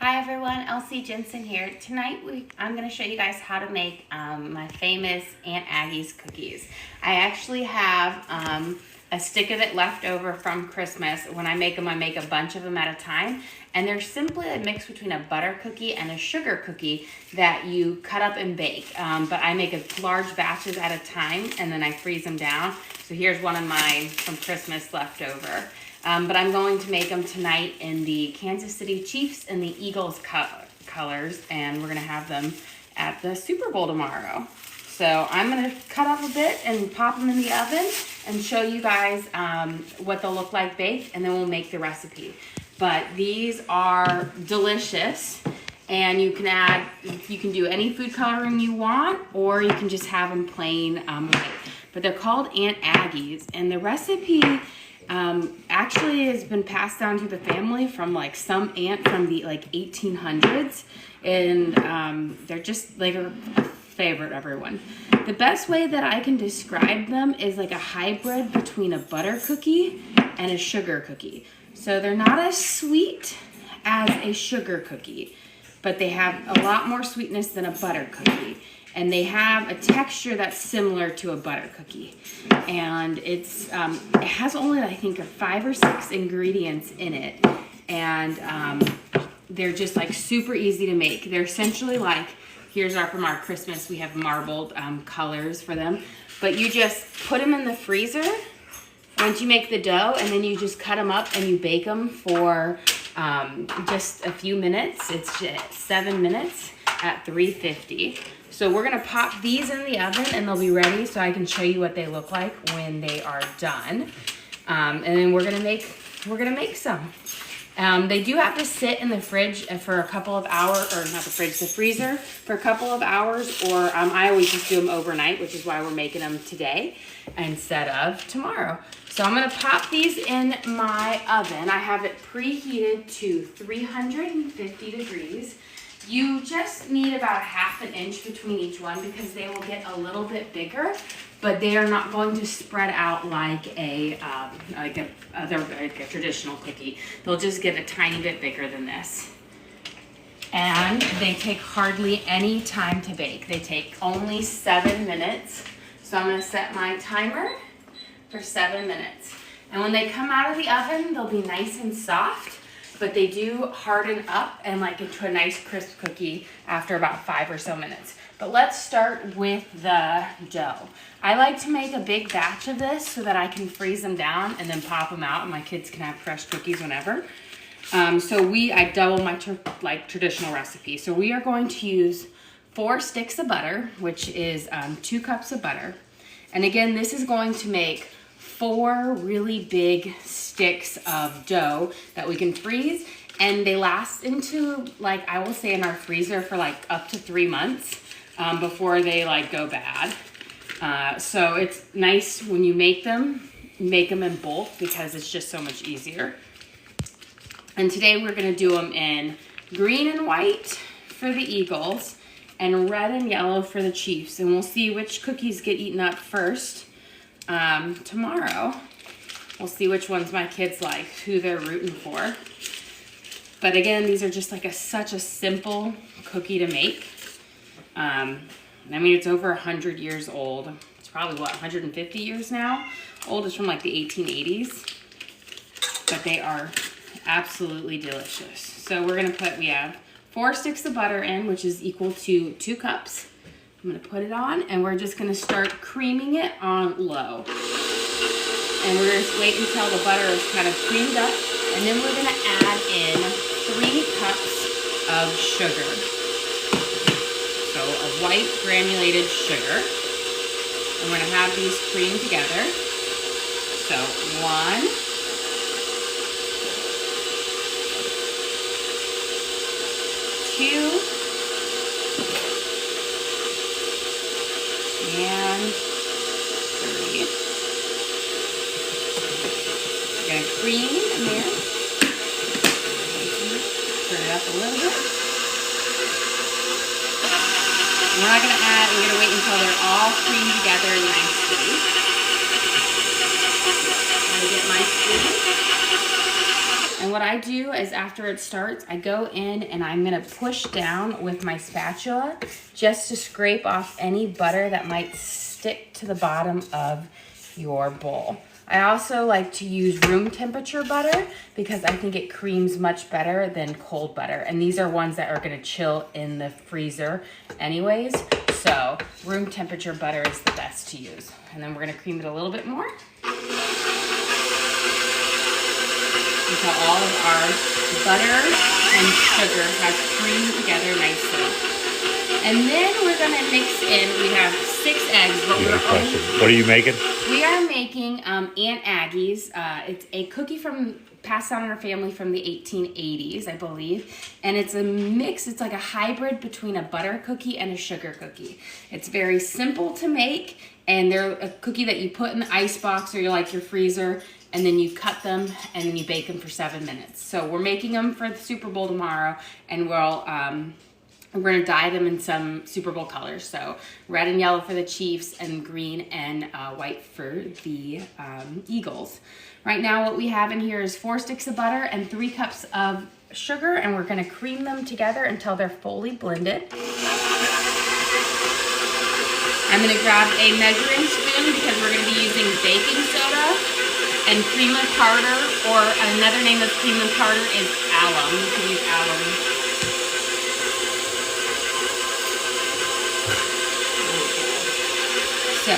Hi everyone, Elsie Jensen here. Tonight I'm going to show you guys how to make my famous Aunt Aggie's cookies. I actually have a stick of it left over from Christmas. When I make them, I make a bunch of them at a time. And they're simply a mix between a butter cookie and a sugar cookie that you cut up and bake. But I make large batches at a time and then I freeze them down. So here's one of mine from Christmas left over. But I'm going to make them tonight in the Kansas City Chiefs and the Eagles colors, and we're going to have them at the Super Bowl tomorrow. So I'm going to cut up a bit and pop them in the oven and show you guys what they'll look like baked, and then we'll make the recipe. But these are delicious, and you can do any food coloring you want, or you can just have them plain white. But they're called Aunt Aggie's, and the recipe actually has been passed down to the family from like some aunt from the 1800s, and they're just like a favorite of everyone. The best way that I can describe them is like a hybrid between a butter cookie and a sugar cookie. So they're not as sweet as a sugar cookie, but they have a lot more sweetness than a butter cookie. And they have a texture that's similar to a butter cookie. And it has only, I think, 5 or 6 ingredients in it. And they're just like super easy to make. They're essentially like, here's from our Christmas, we have marbled colors for them. But you just put them in the freezer once you make the dough, and then you just cut them up and you bake them for just a few minutes. It's just 7 minutes at 350. So we're gonna pop these in the oven and they'll be ready so I can show you what they look like when they are done. And then we're gonna make some. They do have to sit in the fridge for a couple of hours, or not the fridge, the freezer for a couple of hours, or I always just do them overnight, which is why we're making them today instead of tomorrow. So I'm gonna pop these in my oven. I have it preheated to 350 degrees. You just need about 1/2 inch between each one because they will get a little bit bigger, but they are not going to spread out like a traditional cookie. They'll just get a tiny bit bigger than this. And they take hardly any time to bake. They take only 7 minutes. So I'm gonna set my timer for 7 minutes. And when they come out of the oven, they'll be nice and soft, but they do harden up and like into a nice crisp cookie after about 5 or so minutes. But let's start with the dough. I like to make a big batch of this so that I can freeze them down and then pop them out and my kids can have fresh cookies whenever. I double my traditional recipe. So we are going to use 4 sticks of butter, which is 2 cups of butter. And again, this is going to make 4 really big sticks of dough that we can freeze, and they last into, I will say, in our freezer for up to 3 months before they go bad. So it's nice when you make them in bulk because it's just so much easier. And today we're gonna do them in green and white for the Eagles and red and yellow for the Chiefs, and we'll see which cookies get eaten up first. Tomorrow, we'll see which ones my kids like, who they're rooting for. But again, these are just such a simple cookie to make. It's over 100 years old. It's probably 150 years now old. It's from the 1880s. But they are absolutely delicious. So we have 4 sticks of butter in, which is equal to 2 cups. I'm gonna put it on, and we're just gonna start creaming it on low. And we're gonna wait until the butter is kind of creamed up, and then we're gonna add in 3 cups of sugar. So a white granulated sugar. And we're gonna have these creamed together. So 1, 2, and 3. We're gonna cream in there. Turn it up a little bit. We're gonna wait until they're all creamed together nicely. I'm gonna get my spoon. And what I do is after it starts, I go in and I'm gonna push down with my spatula just to scrape off any butter that might stick to the bottom of your bowl. I also like to use room temperature butter because I think it creams much better than cold butter. And these are ones that are gonna chill in the freezer anyways. So room temperature butter is the best to use. And then we're gonna cream it a little bit more until all of our butter and sugar has creamed together nicely. And then we're gonna mix in, we have 6 eggs, but what are you making? We are making Aunt Aggie's. It's a cookie passed down in our family from the 1880s, I believe. And it's a mix, it's like a hybrid between a butter cookie and a sugar cookie. It's very simple to make, and they're a cookie that you put in the ice box or your freezer, and then you cut them and then you bake them for 7 minutes. So we're making them for the Super Bowl tomorrow, and we're gonna dye them in some Super Bowl colors. So red and yellow for the Chiefs and green and white for the Eagles. Right now what we have in here is 4 sticks of butter and 3 cups of sugar, and we're gonna cream them together until they're fully blended. I'm gonna grab a measuring spoon because we're gonna be using baking soda and cream of tartar, or another name of cream of tartar is alum. You can use alum. So,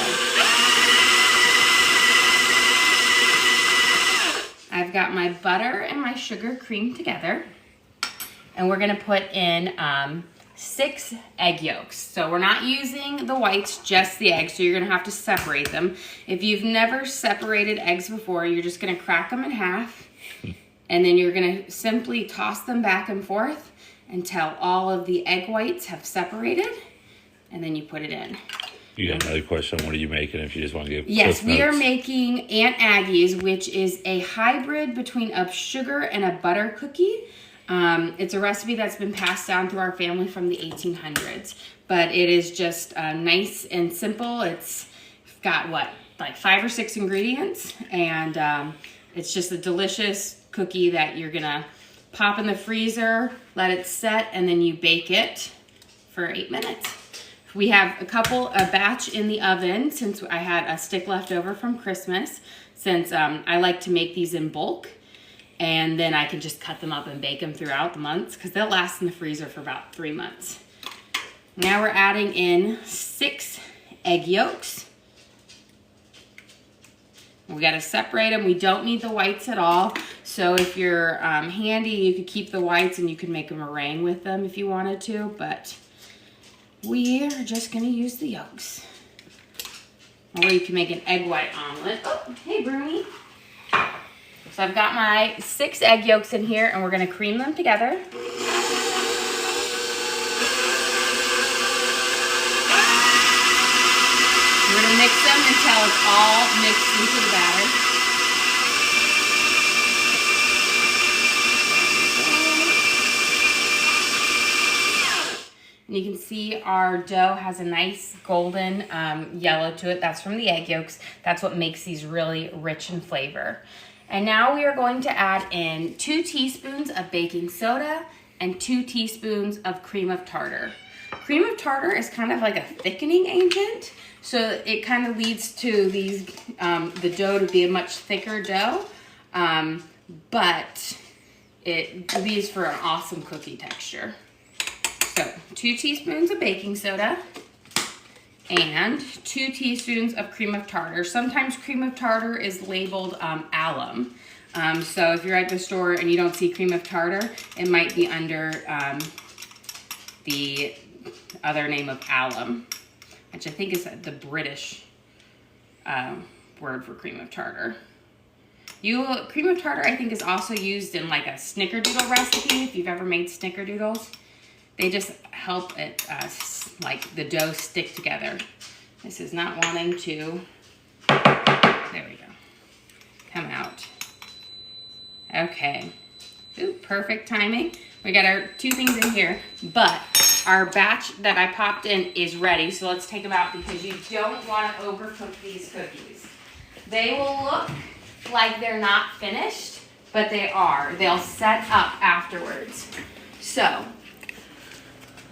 I've got my butter and my sugar creamed together, and we're gonna put in 6 egg yolks. So we're not using the whites, just the eggs, so you're gonna have to separate them. If you've never separated eggs before, you're just gonna crack them in half, and then you're gonna simply toss them back and forth until all of the egg whites have separated, and then you put it in. You got another question. What are you making if you just want to give Yes, Cliff we are Notes? making Aunt Aggie's, which is a hybrid between a sugar and a butter cookie. It's a recipe that's been passed down through our family from the 1800s, but it is just nice and simple. It's got like 5 or 6 ingredients, and it's just a delicious cookie that you're gonna pop in the freezer, let it set, and then you bake it for 8 minutes. We have a batch in the oven since I had a stick left over from Christmas, since I like to make these in bulk. And then I can just cut them up and bake them throughout the months because they'll last in the freezer for about 3 months. Now we're adding in 6 egg yolks. We got to separate them. We don't need the whites at all. So if you're handy, you could keep the whites and you could make a meringue with them if you wanted to. But we are just going to use the yolks. Or you can make an egg white omelet. Oh, hey, Bruni. So I've got my 6 egg yolks in here, and we're gonna cream them together. We're gonna mix them until it's all mixed into the batter. And you can see our dough has a nice golden yellow to it. That's from the egg yolks. That's what makes these really rich in flavor. And now we are going to add in 2 teaspoons of baking soda and 2 teaspoons of cream of tartar. Cream of tartar is kind of like a thickening agent, so it kind of leads to the dough to be a much thicker dough, but it leaves for an awesome cookie texture. So 2 teaspoons of baking soda and 2 teaspoons of cream of tartar. Sometimes cream of tartar is labeled alum. So if you're at the store and you don't see cream of tartar, it might be under the other name of alum, which I think is the British word for cream of tartar. Cream of tartar, I think, is also used in like a snickerdoodle recipe, if you've ever made snickerdoodles. They just help it, like the dough stick together. This is not wanting to, there we go, come out. Okay, ooh, perfect timing. We got our 2 things in here, but our batch that I popped in is ready, so let's take them out because you don't want to overcook these cookies. They will look like they're not finished, but they'll set up afterwards. So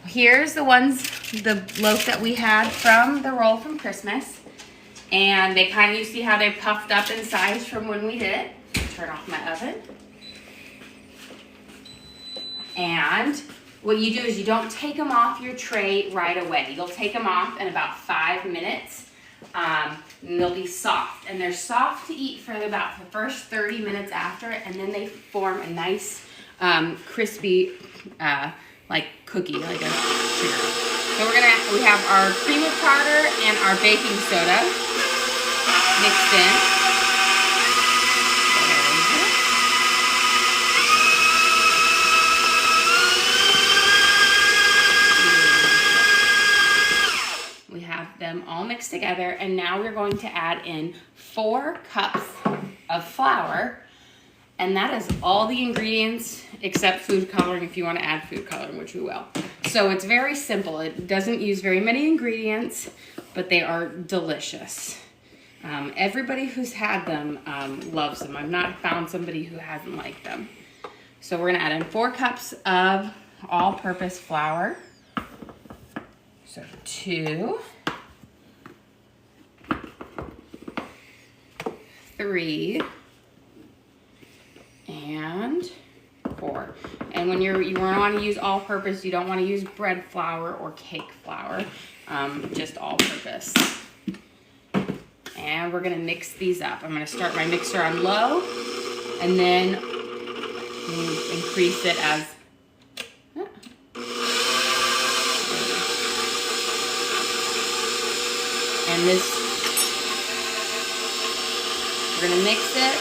here's the loaf that we had from the roll from Christmas. And they kind of, you see how they puffed up in size from when we did it. Turn off my oven. And what you do is you don't take them off your tray right away. You'll take them off in about 5 minutes. And they'll be soft. And they're soft to eat for about the first 30 minutes after. And then they form a nice crispy like cookie, like a sugar. So we have our cream of tartar and our baking soda mixed in. We have them all mixed together, and now we're going to add in 4 cups of flour. And that is all the ingredients except food coloring if you want to add food coloring, which we will. So it's very simple. It doesn't use very many ingredients, but they are delicious. Everybody who's had them loves them. I've not found somebody who hasn't liked them. So we're going to add in 4 cups of all-purpose flour. So 2, 3, and 4. And when you want to use all-purpose, you don't want to use bread flour or cake flour, just all-purpose. And we're going to mix these up. I'm going to start my mixer on low, and then increase it as and this, we're going to mix it,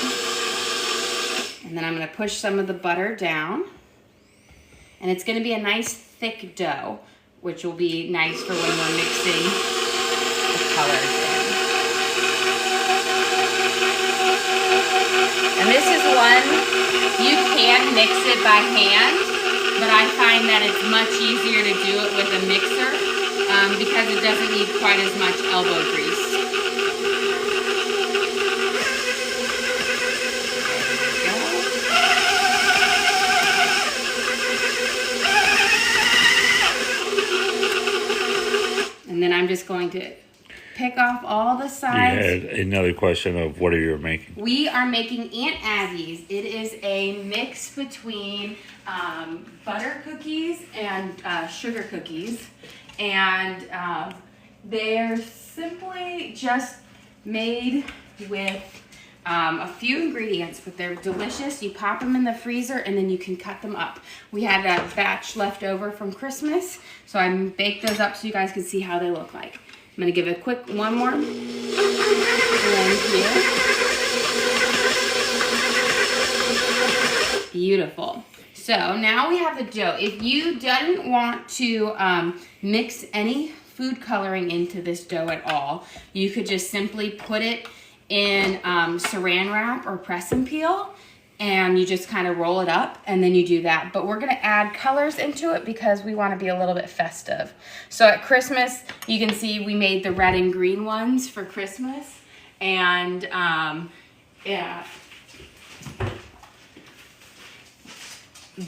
and then I'm going to push some of the butter down, and it's going to be a nice thick dough, which will be nice for when we're mixing the colors in. And this is one, you can mix it by hand, but I find that it's much easier to do it with a mixer because it doesn't need quite as much elbow grease. And then I'm just going to pick off all the sides. You had another question of what are you making? We are making Aunt Aggie's. It is a mix between butter cookies and sugar cookies. And they're simply just made with a few ingredients, but they're delicious. You pop them in the freezer and then you can cut them up. We had a batch left over from Christmas, so I baked those up so you guys can see how they look like. I'm going to give it a quick one more blend here. Beautiful. So now we have the dough. If you didn't want to mix any food coloring into this dough at all, you could just simply put it in saran wrap or press and peel, and you just kind of roll it up, and then you do that. But we're going to add colors into it because we want to be a little bit festive. So at Christmas, you can see we made the red and green ones for Christmas, and yeah.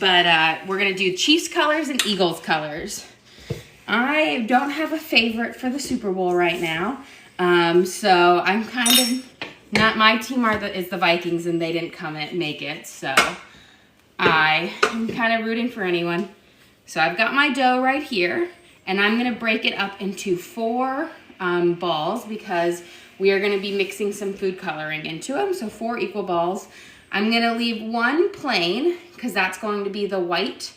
But we're going to do Chiefs colors and Eagles colors. I don't have a favorite for the Super Bowl right now. So I'm kind of not, my team is the Vikings, and they didn't come and make it. So I am kind of rooting for anyone. So I've got my dough right here, and I'm going to break it up into 4 balls because we are going to be mixing some food coloring into them. So 4 equal balls. I'm going to leave 1 plain because that's going to be the white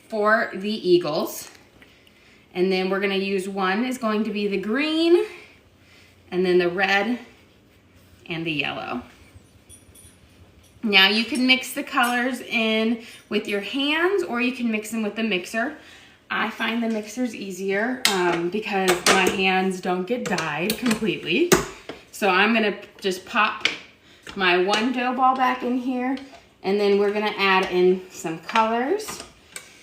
for the Eagles. And then we're going to use 1 is going to be the green, and then the red and the yellow. Now you can mix the colors in with your hands, or you can mix them with the mixer. I find the mixer's easier because my hands don't get dyed completely. So I'm going to just pop my 1 dough ball back in here, and then we're going to add in some colors.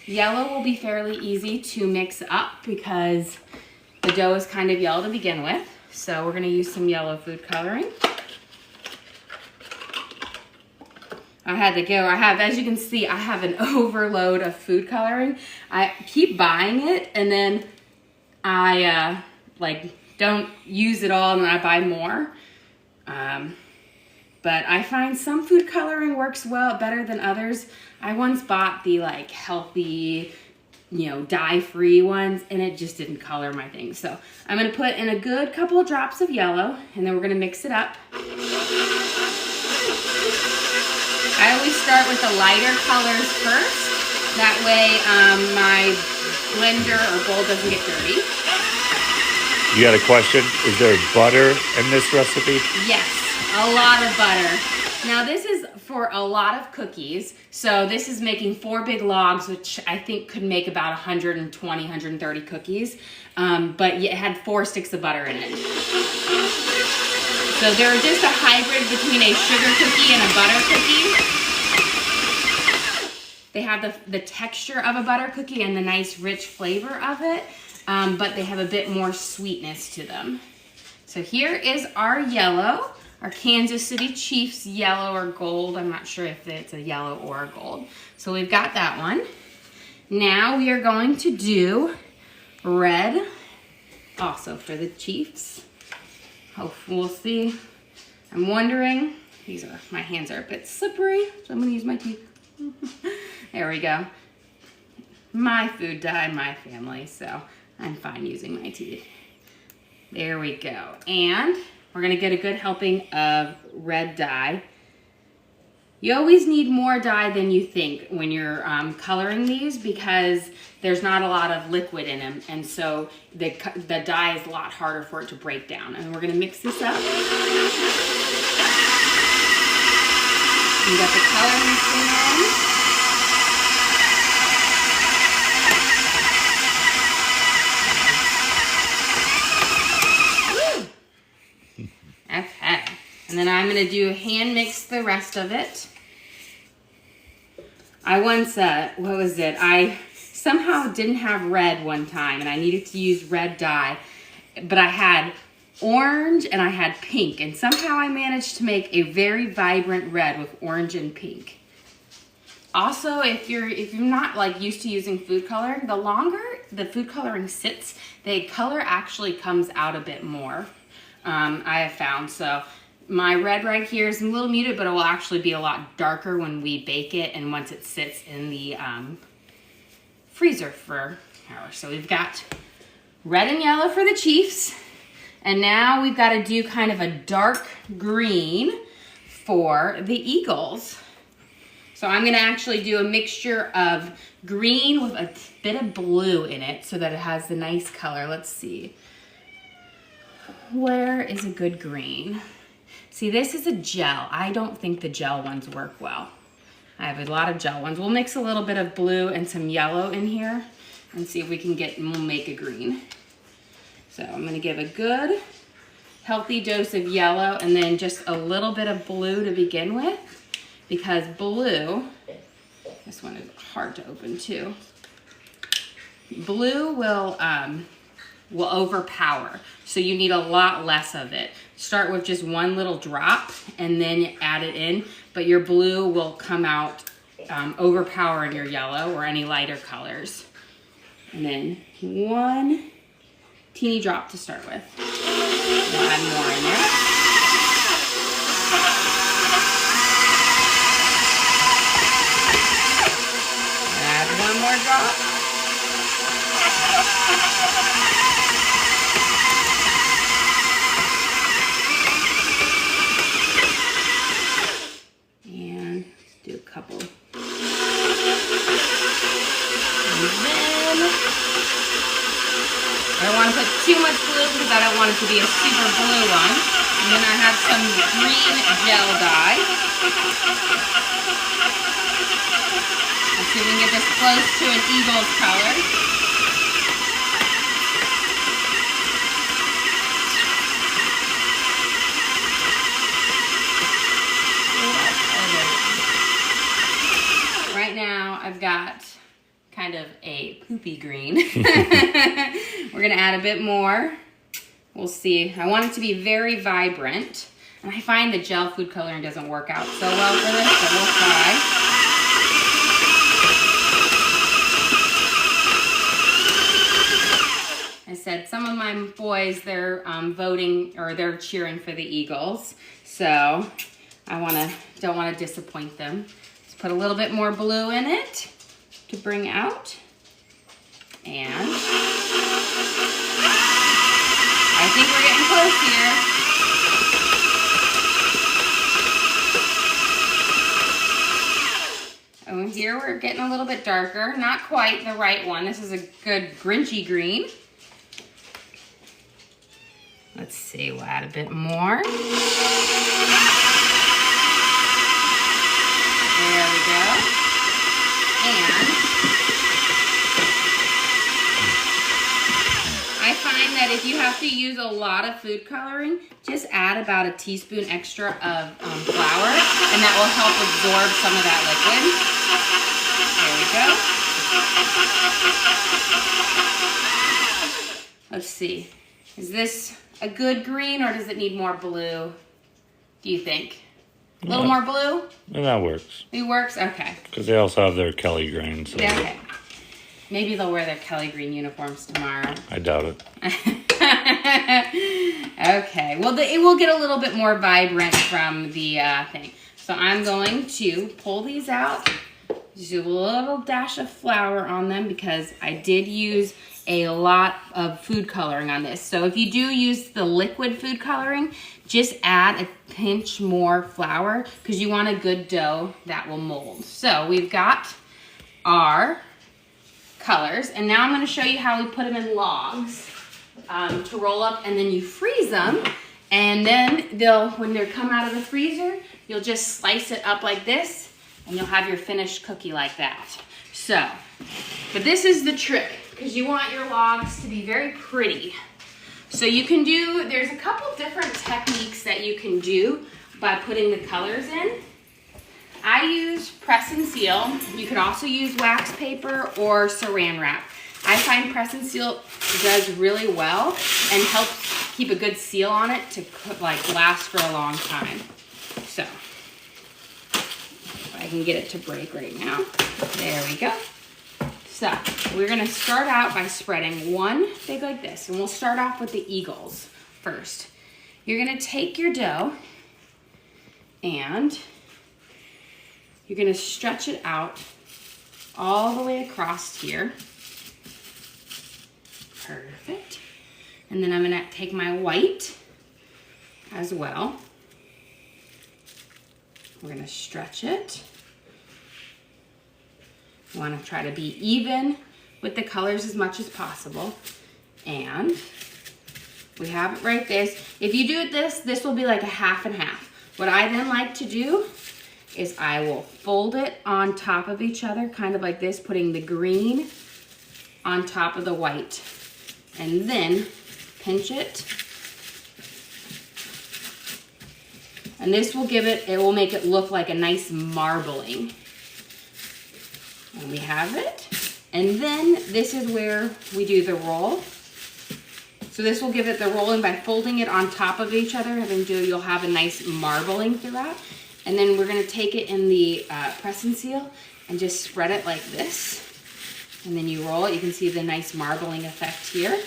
Yellow will be fairly easy to mix up because the dough is kind of yellow to begin with. So we're going to use some yellow food coloring. I had to go. As you can see, I have an overload of food coloring. I keep buying it, and then I don't use it all, and then I buy more. But I find some food coloring works better than others. I once bought the healthy, dye-free ones, and it just didn't color my thing. So I'm gonna put in a good couple of drops of yellow, and then we're gonna mix it up. I always start with the lighter colors first. That way my blender or bowl doesn't get dirty. You got a question? Is there butter in this recipe? Yes, a lot of butter. Now this is for a lot of cookies. So this is making 4 big logs, which I think could make about 120, 130 cookies. But it had 4 sticks of butter in it. So they're just a hybrid between a sugar cookie and a butter cookie. They have the texture of a butter cookie and the nice rich flavor of it. But they have a bit more sweetness to them. So here is our yellow, our Kansas City Chiefs yellow or gold. I'm not sure if it's a yellow or a gold. So we've got that one. Now we are going to do red, also for the Chiefs. We'll see. I'm wondering, my hands are a bit slippery, so I'm gonna use my teeth. There we go. My food dye, my family, so I'm fine using my teeth. There we go. And we're gonna get a good helping of red dye. You always need more dye than you think when you're coloring these, because there's not a lot of liquid in them, and so the dye is a lot harder for it to break down. And we're gonna mix this up. You got the color mixing in. Okay, and then I'm gonna hand mix the rest of it. I once, I somehow didn't have red one time, and I needed to use red dye, but I had orange and I had pink, and somehow I managed to make a very vibrant red with orange and pink. Also, if you're not used to using food coloring, the longer the food coloring sits, the color actually comes out a bit more. I have found. So my red right here is a little muted, but it will actually be a lot darker when we bake it and once it sits in the freezer for hours. So we've got red and yellow for the Chiefs, and now we've got to do kind of a dark green for the Eagles. So I'm going to actually do a mixture of green with a bit of blue in it so that it has the nice color. Let's see. Where is a good green? See, this is a gel. I don't think the gel ones work well. I have a lot of gel ones. We'll mix a little bit of blue and some yellow in here and see if we can we'll make a green. So I'm gonna give a good, healthy dose of yellow and then just a little bit of blue to begin with, because blue, this one is hard to open too. Blue will overpower, so you need a lot less of it. Start with just one little drop and then add it in, but your blue will come out overpowering your yellow or any lighter colors. And then one teeny drop to start with. We'll add more in there. Add one more drop. And do a couple. And then I don't want to put too much blue because I don't want it to be a super blue one. And then I have some green gel dye. Let's see if we can get this close to an Eagles color. Right now I've got kind of a poopy green. We're gonna add a bit more. We'll see. I want it to be very vibrant. And I find the gel food coloring doesn't work out so well for this, but we'll try. I said some of my boys, they're voting, or they're cheering for the Eagles. So I don't want to disappoint them. Let's put a little bit more blue in it to bring out. And I think we're getting close here. Oh, here we're getting a little bit darker. Not quite the right one. This is a good Grinchy green. Let's see, we'll add a bit more. There we go. And I find that if you have to use a lot of food coloring, just add about a teaspoon extra of flour, and that will help absorb some of that liquid. There we go. Let's see. Is this a good green, or does it need more blue? Do you think? A little more blue? And that works. It works? Okay. Because they also have their Kelly green. So Okay. Maybe they'll wear their Kelly green uniforms tomorrow. I doubt it. Okay. Well, it will get a little bit more vibrant from the thing. So I'm going to pull these out. Just do a little dash of flour on them because I did use a lot of food coloring on this. So if you do use the liquid food coloring, just add a pinch more flour because you want a good dough that will mold. So we've got our colors, and now I'm going to show you how we put them in logs to roll up, and then you freeze them, and then when they come out of the freezer, you'll just slice it up like this, and you'll have your finished cookie like that. So, but this is the trick, because you want your logs to be very pretty. So you can do, there's a couple different techniques that you can do by putting the colors in. I use press and seal. You can also use wax paper or saran wrap. I find press and seal does really well and helps keep a good seal on it to last for a long time. So, if I can get it to break right now. There we go. So, we're gonna start out by spreading one big like this, and we'll start off with the eagles first. You're gonna take your dough and you're gonna stretch it out all the way across here. Perfect. And then I'm gonna take my white as well. We're gonna stretch it. You wanna try to be even with the colors as much as possible. And we have it right this. If you do it this will be like a half and half. What I then like to do is I will fold it on top of each other, kind of like this, putting the green on top of the white. And then pinch it. And this will it will make it look like a nice marbling. And we have it. And then this is where we do the roll. So this will give it the rolling by folding it on top of each other. You'll have a nice marbling throughout. And then we're gonna take it in the press and seal and just spread it like this. And then you roll it. You can see the nice marbling effect here.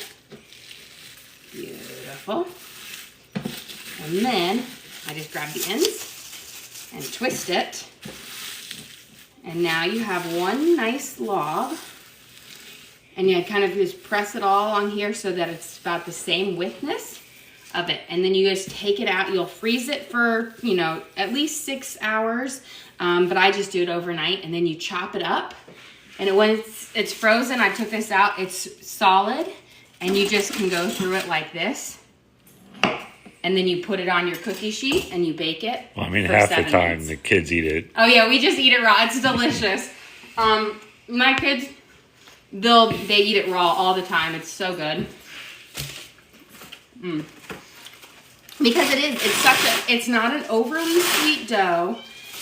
Beautiful. And then I just grab the ends and twist it. And now you have one nice log. And you kind of just press it all on here so that it's about the same widthness of it. And then you just take it out. You'll freeze it for, at least 6 hours. But I just do it overnight. And then you chop it up. And when it's frozen, I took this out. It's solid. And you just can go through it like this. And then you put it on your cookie sheet and you bake it. Well, I mean, for half the 7 time minutes. the kids eat it. Oh yeah, we just eat it raw. It's delicious. My kids, they eat it raw all the time. It's so good. Because it's not an overly sweet dough,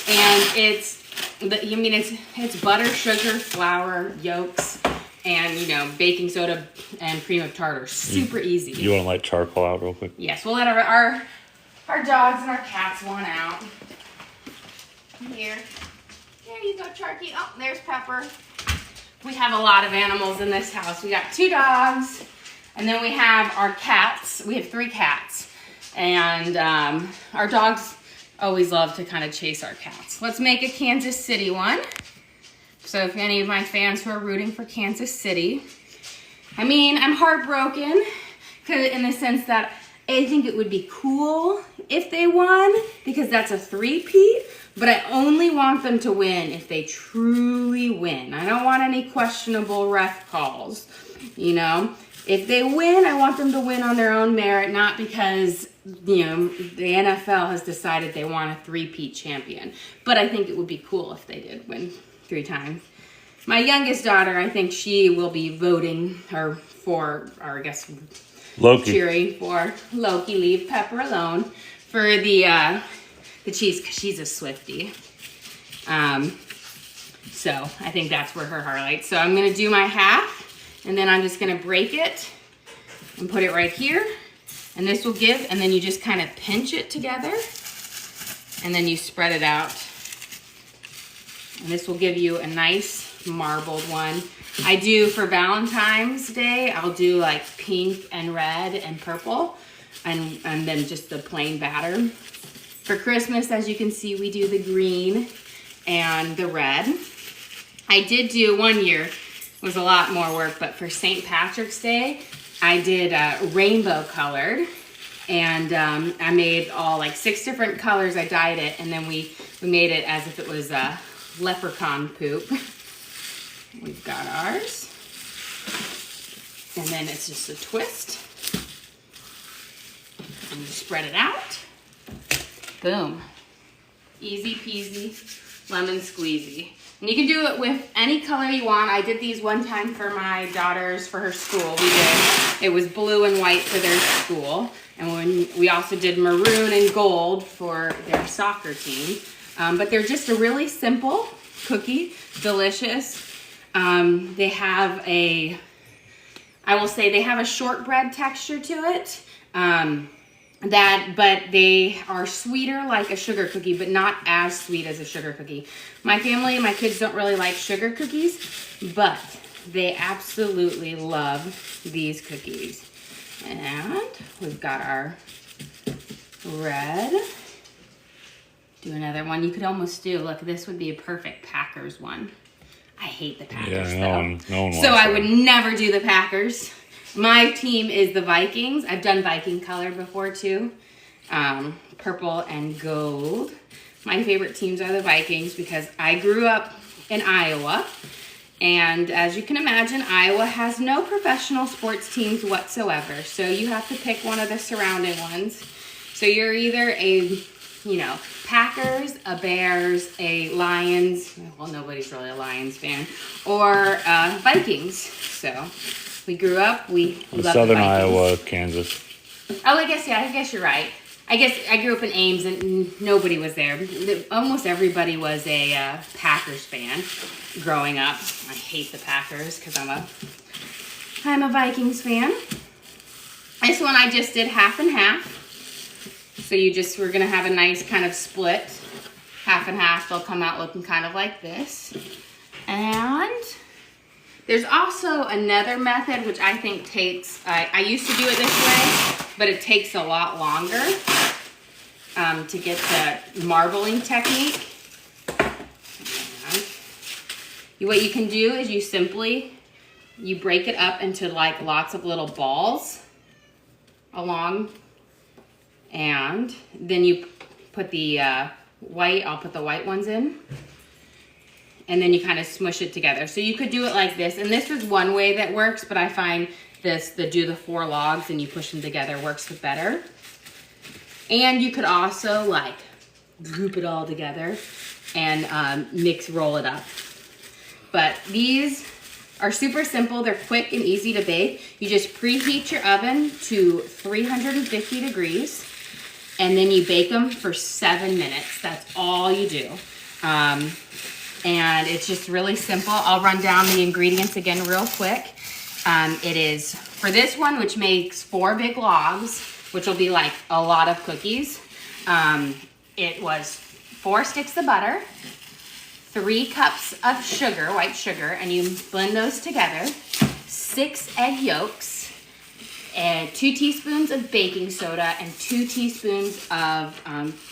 and it's butter, sugar, flour, yolks, and baking soda and cream of tartar. Super easy. You want to light charcoal out real quick? Yes, we'll let our our dogs and our cats want out. Here. There you go, Charky. Oh, there's Pepper. We have a lot of animals in this house. We got 2 dogs, and then we have our cats. We have 3 cats. And our dogs always love to kind of chase our cats. Let's make a Kansas City one. So if any of my fans who are rooting for Kansas City, I mean, I'm heartbroken in the sense that I think it would be cool if they won because that's a 3-peat, but I only want them to win if they truly win. I don't want any questionable ref calls, you know. If they win, I want them to win on their own merit, not because, you know, the NFL has decided they want a 3-peat champion. But I think it would be cool if they did win 3 times. My youngest daughter, I think she will be voting or I guess Loki. cheering for Loki, leave Pepper alone, for the Chiefs because she's a Swiftie. So I think that's where her heart lies. So I'm gonna do my half, and then I'm just gonna break it and put it right here, and this will give, and then you just kind of pinch it together, and then you spread it out, and this will give you a nice marbled one. I do for Valentine's Day, I'll do like pink and red and purple, and then just the plain batter. For Christmas, as you can see, we do the green and the red. I did do one year, it was a lot more work, but for St. Patrick's Day, I did rainbow colored, and I made all like 6 different colors. I dyed it, and then we made it as if it was leprechaun poop. We've got ours, and then it's just a twist, and you spread it out. Boom. Easy peasy, lemon squeezy. And you can do it with any color you want. I did these one time for my daughters for her school. It was blue and white for their school. And we also did maroon and gold for their soccer team. But they're just a really simple cookie, delicious. They have I will say they have a shortbread texture to it. But they are sweeter like a sugar cookie, but not as sweet as a sugar cookie. My family and my kids don't really like sugar cookies, but they absolutely love these cookies. And we've got our red. Do another one. You could almost do, look, this would be a perfect Packers one. I hate the Packers, yeah, though. No one so I would never do the Packers. My team is the Vikings. I've done Viking color before too. Purple and gold. My favorite teams are the Vikings because I grew up in Iowa. And as you can imagine, Iowa has no professional sports teams whatsoever. So you have to pick one of the surrounding ones. So you're either a, Packers, a Bears, a Lions. Well, nobody's really a Lions fan. Or Vikings. So we grew up, we loved Southern the Vikings. Iowa, Kansas. Oh, I guess you're right. I guess I grew up in Ames and nobody was there. Almost everybody was a Packers fan growing up. I hate the Packers because I'm a Vikings fan. This one I just did half and half. So we're going to have a nice kind of split. Half and half, they'll come out looking kind of like this. And there's also another method which I think takes, I used to do it this way, but it takes a lot longer to get the marbling technique. And what you can do is you break it up into like lots of little balls along, and then you put the white, I'll put the white ones in. And then you kind of smush it together. So you could do it like this. And this is one way that works, but I find do the 4 logs and you push them together works better. And you could also like group it all together and roll it up. But these are super simple. They're quick and easy to bake. You just preheat your oven to 350 degrees and then you bake them for 7 minutes. That's all you do. And it's just really simple. I'll run down the ingredients again real quick. It is, for this one, which makes 4 big logs, which will be like a lot of cookies, It was 4 sticks of butter, 3 cups of sugar, white sugar, and you blend those together, 6 egg yolks, and 2 teaspoons of baking soda, and 2 teaspoons of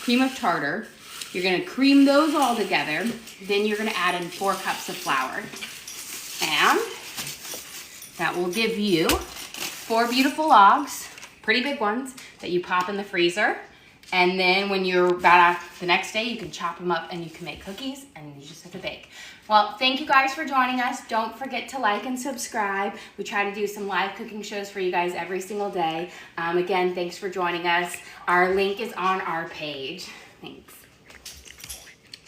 cream of tartar. You're gonna cream those all together. Then you're gonna add in 4 cups of flour. And that will give you 4 beautiful logs, pretty big ones, that you pop in the freezer. And then when you're about the next day, you can chop them up and you can make cookies and you just have to bake. Well, thank you guys for joining us. Don't forget to like and subscribe. We try to do some live cooking shows for you guys every single day. Again, thanks for joining us. Our link is on our page. Thanks.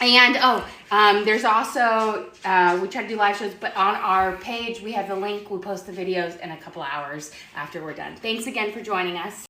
And there's also, we try to do live shows, but on our page, we have the link. We post the videos in a couple hours after we're done. Thanks again for joining us.